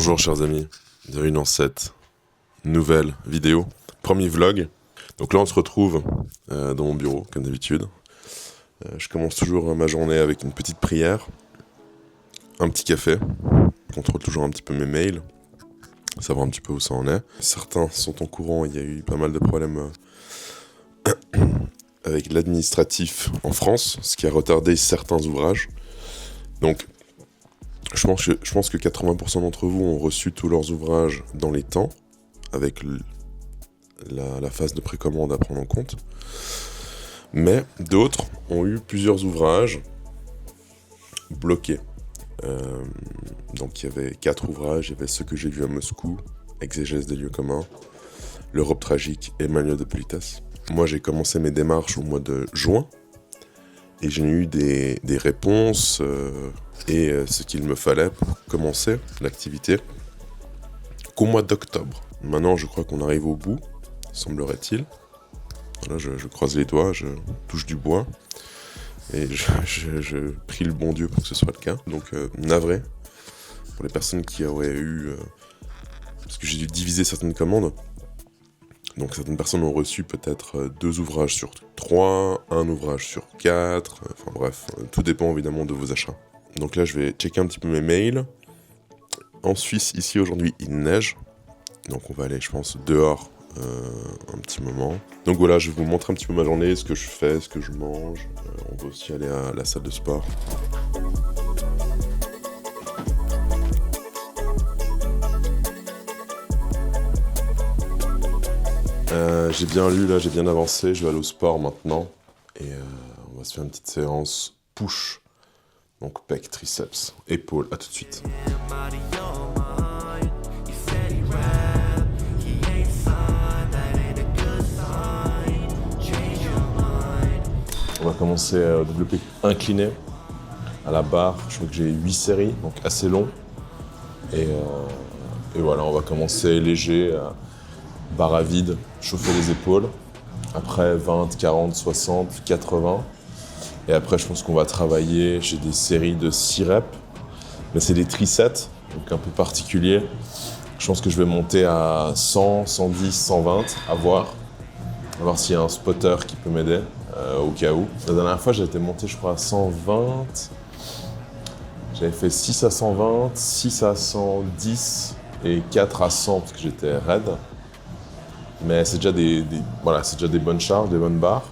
Bonjour chers amis, bienvenue dans cette nouvelle vidéo, premier vlog. Donc là on se retrouve dans mon bureau comme d'habitude. Je commence toujours ma journée avec une petite prière, un petit café, je contrôle toujours un petit peu mes mails, savoir un petit peu où ça en est. Certains sont au courant, il y a eu pas mal de problèmes avec l'administratif en France, ce qui a retardé certains ouvrages. Donc je pense que 80% d'entre vous ont reçu tous leurs ouvrages dans les temps, avec la phase de précommande à prendre en compte. Mais d'autres ont eu plusieurs ouvrages bloqués. Donc il y avait 4 ouvrages, il y avait ceux que j'ai vus à Moscou, Exégèse des lieux communs, L'Europe tragique et Manuel de politesse. Moi j'ai commencé mes démarches au mois de juin, et j'ai eu des réponses et ce qu'il me fallait pour commencer l'activité qu'au mois d'octobre. Maintenant, je crois qu'on arrive au bout, semblerait-il. Voilà, je croise les doigts, je touche du bois et je prie le bon Dieu pour que ce soit le cas. Donc, navré pour les personnes qui auraient eu... parce que j'ai dû diviser certaines commandes. Donc certaines personnes ont reçu peut-être 2 ouvrages sur 3, 1 ouvrage sur 4, enfin bref, tout dépend évidemment de vos achats. Donc là je vais checker un petit peu mes mails. En Suisse, ici aujourd'hui, il neige, donc on va aller je pense dehors un petit moment. Donc voilà, je vais vous montrer un petit peu ma journée, ce que je fais, ce que je mange. On va aussi aller à la salle de sport. J'ai bien lu, là, j'ai bien avancé, je vais aller au sport maintenant. Et on va se faire une petite séance push. Donc pec, triceps, épaules, à tout de suite. On va commencer à développer incliné à la barre. Je crois que j'ai 8 séries, donc assez long. Et voilà, on va commencer léger. Barre à vide, chauffer les épaules, après 20, 40, 60, 80, et après je pense qu'on va travailler, j'ai des séries de 6 reps, mais c'est des trisets, donc un peu particuliers. Je pense que je vais monter à 100, 110, 120, à voir s'il y a un spotter qui peut m'aider, au cas où. La dernière fois j'ai été monté je crois à 120, j'avais fait 6 à 120, 6 à 110 et 4 à 100 parce que j'étais raide. Mais c'est déjà voilà, c'est déjà des bonnes charges, des bonnes barres.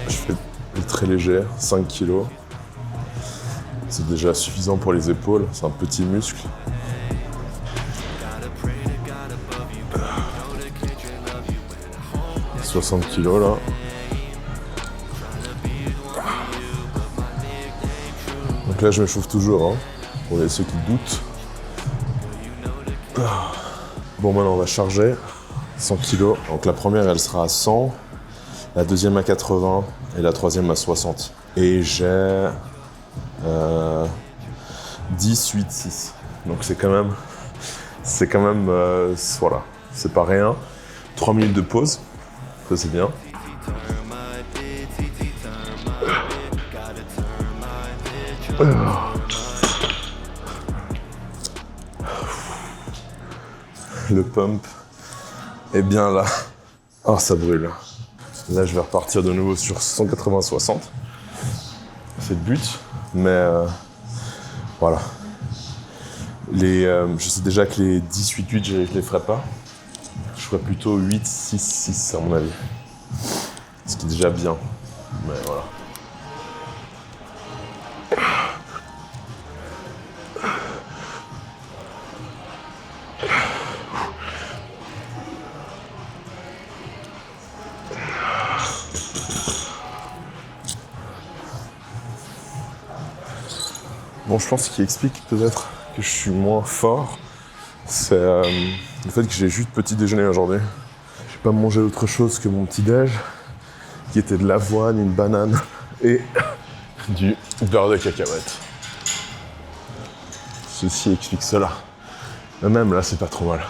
Je fais très léger, 5 kg. C'est déjà suffisant pour les épaules, c'est un petit muscle. « 60 kg là. Donc là je m'échauffe toujours, hein. Pour ceux qui doutent. Bon, maintenant on va charger 100 kg. Donc la première elle sera à 100, la deuxième à 80 et la troisième à 60. Et j'ai 10, 8, 6. Donc c'est quand même voilà, c'est pas rien. 3 minutes de pause, ça c'est bien. Le pump est bien là. Oh, ça brûle. Là, je vais repartir de nouveau sur 180-60. C'est le but, mais voilà. Je sais déjà que les 10-8-8, je les ferai pas. Je ferai plutôt 8-6-6 à mon avis. Ce qui est déjà bien, mais voilà. Bon, je pense ce qui explique peut-être que je suis moins fort, c'est le fait que j'ai juste petit déjeuner aujourd'hui. J'ai pas mangé autre chose que mon petit déj, qui était de l'avoine, une banane et du beurre de cacahuète. Ceci explique cela. Mais même là, c'est pas trop mal.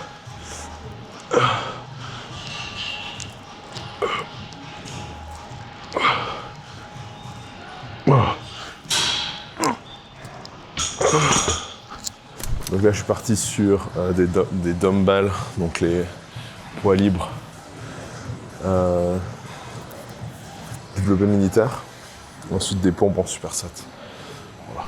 Oh. Donc là je suis parti sur des dumbbells, donc les poids libres développé militaire. Ensuite des pompes en superset. Voilà.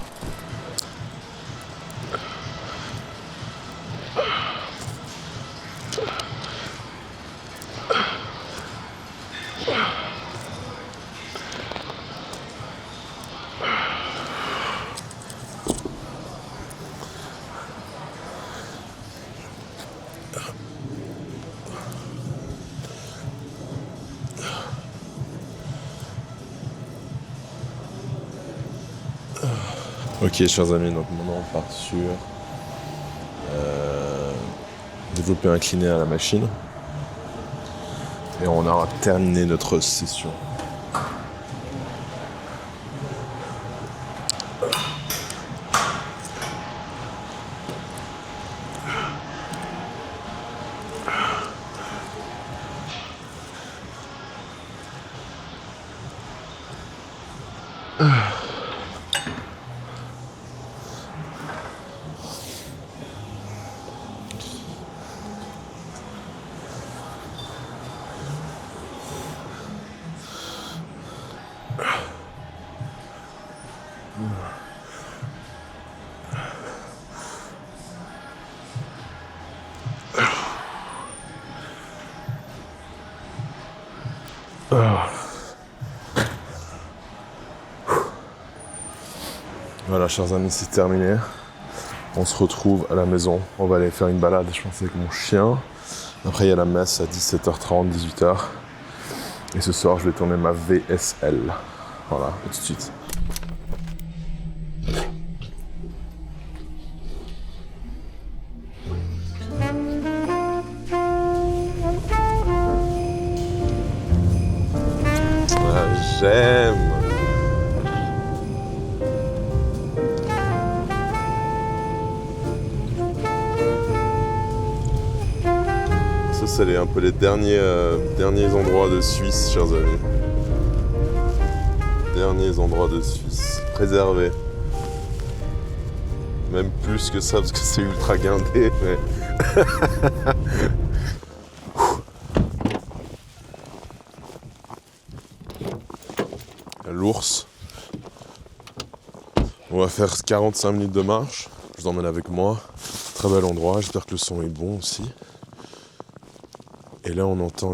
Ok, chers amis, donc maintenant on part sur développer incliné à la machine. Et on aura terminé notre session. Voilà, chers amis, c'est terminé. On se retrouve à la maison. On va aller faire une balade, je pense, avec mon chien. Après, il y a la messe à 17h30, 18h. Et ce soir, je vais tourner ma VSL. Voilà, à tout de suite. J'aime. Ça, c'est un peu les derniers endroits de Suisse, chers amis. Derniers endroits de Suisse. Préservés. Même plus que ça, parce que c'est ultra guindé, mais... L'ours. On va faire 45 minutes de marche. Je vous emmène avec moi. Très bel endroit. J'espère que le son est bon aussi. Et là, on entend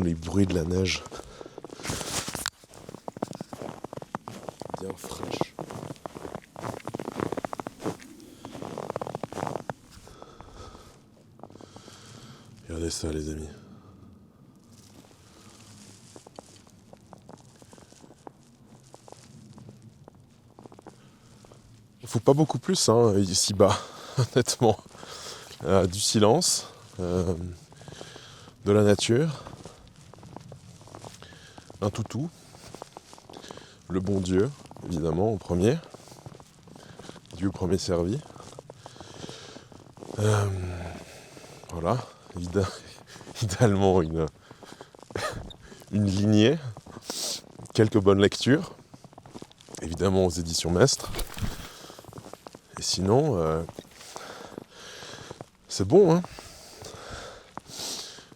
les bruits de la neige. Bien fraîche. Regardez ça, les amis. Il faut pas beaucoup plus ici bas, honnêtement. Du silence, de la nature, un toutou, le bon Dieu, évidemment, au premier. Dieu premier servi. Voilà, idéalement une lignée, quelques bonnes lectures, évidemment aux éditions Mestre. Et sinon, c'est bon, hein.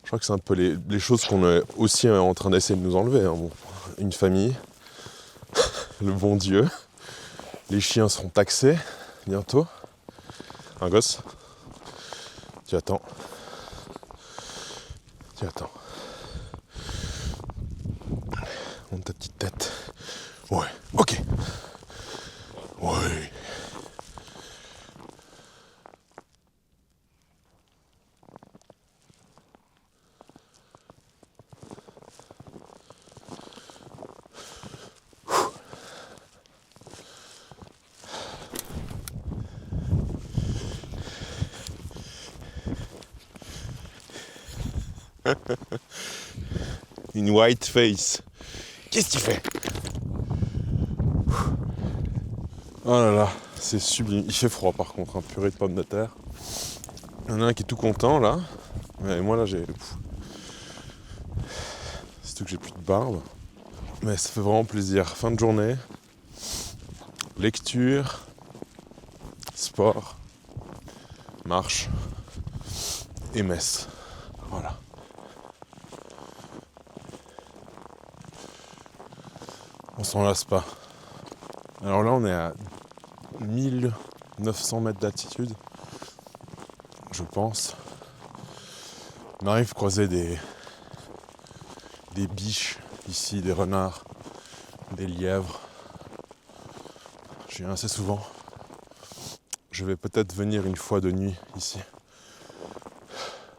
Je crois que c'est un peu les choses qu'on est aussi en train d'essayer de nous enlever. Hein. Bon, une famille, le bon Dieu, les chiens seront taxés bientôt. Un gosse, tu attends. Monte ta petite tête. Ouais, ok. Ouais. Une white face. Qu'est-ce que tu fais? Oh là là, c'est sublime. Il fait froid par contre, purée de pommes de terre. Il y en a un qui est tout content là. Et moi là j'ai... Surtout que j'ai plus de barbe. Mais ça fait vraiment plaisir. Fin de journée. Lecture. sport, marche et messe. Voilà. On s'en lasse pas. Alors là, on est à 1900 mètres d'altitude, je pense. On arrive à croiser des biches ici, des renards, des lièvres. Je viens assez souvent. Je vais peut-être venir une fois de nuit ici.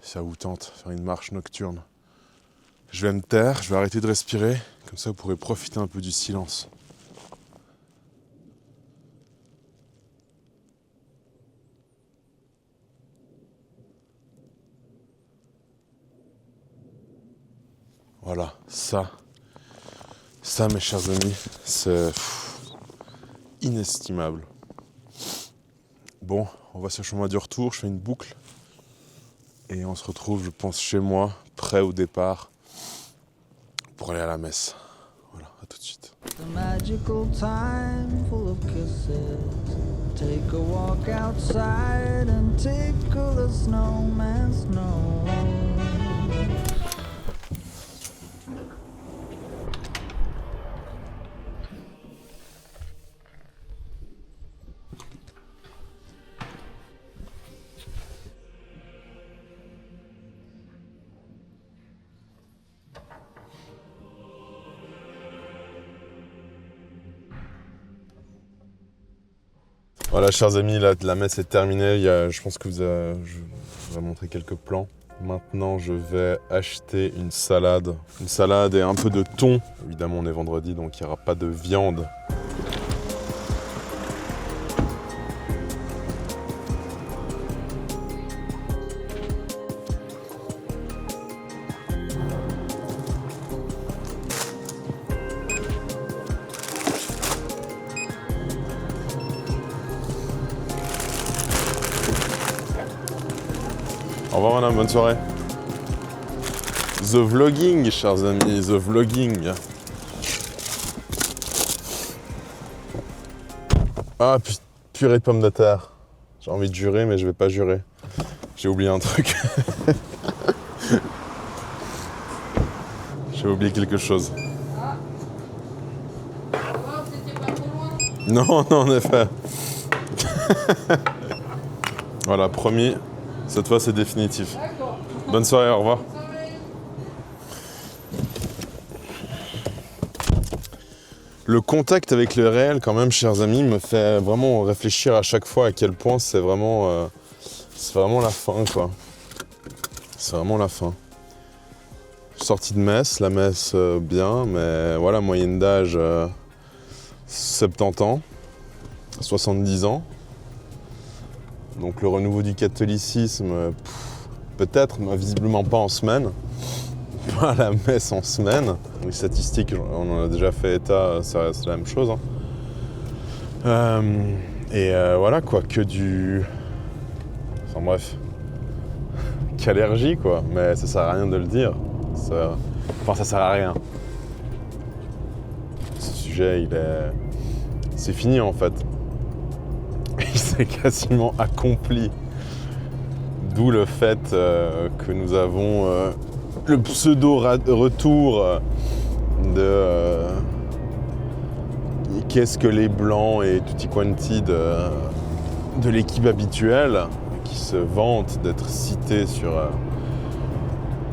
Si ça vous tente, faire une marche nocturne. Je vais me taire, je vais arrêter de respirer, comme ça vous pourrez profiter un peu du silence. Voilà, ça mes chers amis, c'est inestimable. Bon, on va sur le chemin du retour, je fais une boucle et on se retrouve, je pense, chez moi, prêt au départ pour aller à la messe. Voilà, à tout de suite. A magical time full of kisses. Take a walk outside and tickle the snowman's nose. Voilà, chers amis, la messe est terminée. Je pense que je vous ai montré quelques plans. Maintenant, je vais acheter une salade et un peu de thon. Évidemment, on est vendredi, donc il n'y aura pas de viande. Au revoir madame, bonne soirée. The vlogging, chers amis, the vlogging. Ah, purée de pommes de terre. J'ai envie de jurer, mais je vais pas jurer. J'ai oublié un truc. J'ai oublié quelque chose. Non, en effet. Voilà, promis. Cette fois, c'est définitif. Bonne soirée, au revoir. Le contact avec le réel, quand même, chers amis, me fait vraiment réfléchir à chaque fois à quel point c'est vraiment la fin, quoi. C'est vraiment la fin. Sortie de messe, la messe bien, mais voilà, moyenne d'âge 70 ans, 70 ans. Donc le renouveau du catholicisme, peut-être, mais visiblement pas en semaine. Pas la messe en semaine. Les statistiques, on en a déjà fait état, ça reste la même chose. Voilà quoi, que du... Enfin bref. Qu'allergie quoi, mais ça sert à rien de le dire. Ça sert à rien. Ce sujet, c'est fini en fait. Il s'est quasiment accompli. D'où le fait que nous avons le pseudo-retour de qu'est-ce que les Blancs et tutti quanti de l'équipe habituelle qui se vante d'être cité sur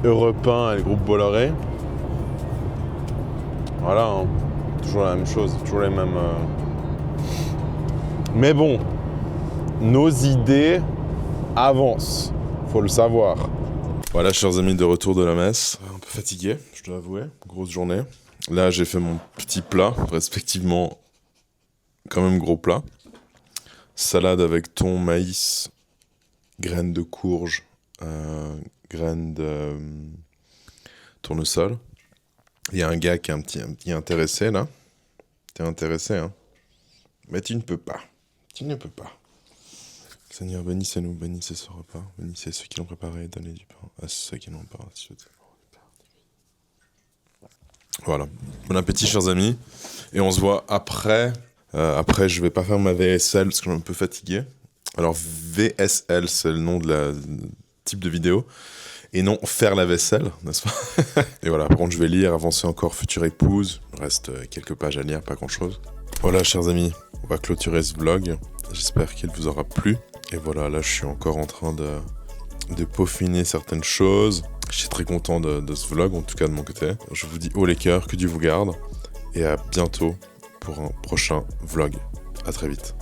Europe 1 et le groupe Bolloré. Voilà, hein, toujours la même chose, toujours les mêmes... Mais bon, nos idées avancent, faut le savoir. Voilà, chers amis, de retour de la messe. Un peu fatigué, je dois avouer, grosse journée. Là, j'ai fait mon petit plat, respectivement, quand même gros plat. Salade avec thon, maïs, graines de courge, graines de tournesol. Il y a un gars qui est un petit intéressé, là. T'es intéressé, hein? Mais tu ne peux pas. Tu ne peux pas. Seigneur, bénissez-nous, bénissez ce repas, bénissez ceux qui l'ont préparé, donnez du pain à ceux qui n'ont pas. Voilà. Bon appétit, chers amis. Et on se voit après. Après, je vais pas faire ma vaisselle parce que je suis un peu fatigué. Alors VSL, c'est le nom de la type de vidéo. Et non faire la vaisselle, n'est-ce pas? Et voilà, par contre je vais lire, avancer encore, future épouse. Il reste quelques pages à lire, pas grand-chose. Voilà, chers amis, on va clôturer ce vlog. J'espère qu'il vous aura plu. Et voilà, là je suis encore en train de peaufiner certaines choses. Je suis très content de ce vlog, en tout cas de mon côté. Je vous dis haut les cœurs, que Dieu vous garde. Et à bientôt pour un prochain vlog. À très vite.